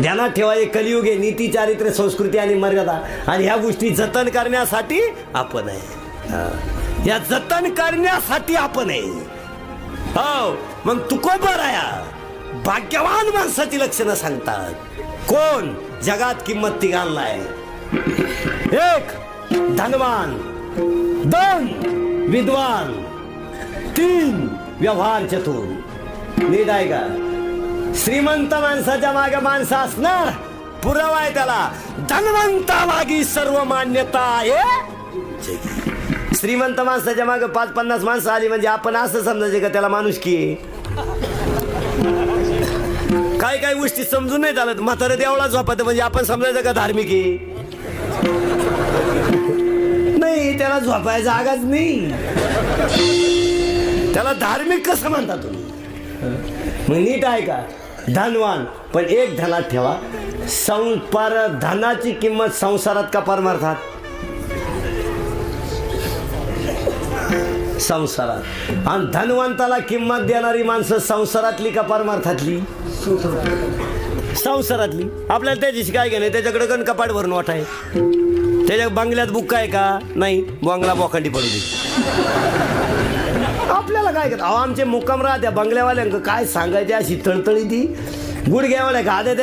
ध्यानात ठेवा, हे कलियुग आहे. नीती, चारित्र्य, संस्कृती आणि मर्यादा, आणि ह्या गोष्टी जतन करण्यासाठी आपण आहे. या जतन करण्यासाठी आपण आहे. हो, मग तुकोबराया भाग्यवान माणसाची लक्षणं सांगतात. कोण जगात किंमत ती घाललाय? 1 धनवान, 2 विद्वान, 3 व्यवहार चतुर. नीट आहे का? श्रीमंत माणसाच्या मागे माणसं असणार पुरावा आहे त्याला. धनवंता मागी सर्व मान्यता आहे. श्रीमंत माणसाच्या मागे 5-50 माणसं आली म्हणजे आपण असं समजायचे का त्याला माणुसकी आहे? काही काही गोष्टी समजून नाही चालत. म्हातारं देवळा झोपत म्हणजे आपण समजायचं का धार्मिक आहे? नाही, त्याला झोपायचा जागाच नाही. त्याला धार्मिक कसं म्हणता तुम्ही? मग नीट आहे का? धनवान, पण एक ध्यानात ठेवा, धनाची किंमत संसारात का परमार्थात? संसारात. आणि धनवंताला किंमत देणारी माणसं संसारातली का परमार्थातली? संसारातली. आपल्याला त्याच्याशी काय घेणे? त्याच्याकडे गण कपाट भरून वाट आहे. त्याच्या बंगल्यात बुक आहे का? नाही, बंगला बोखंडी पडू दे. आपल्याला काय करत? अहो, आमचे मुक्काम राहत्या बंगल्यावाल्यांक काय सांगायचे, अशी तळतळी ती गुडघ्यावाल्या गाद्या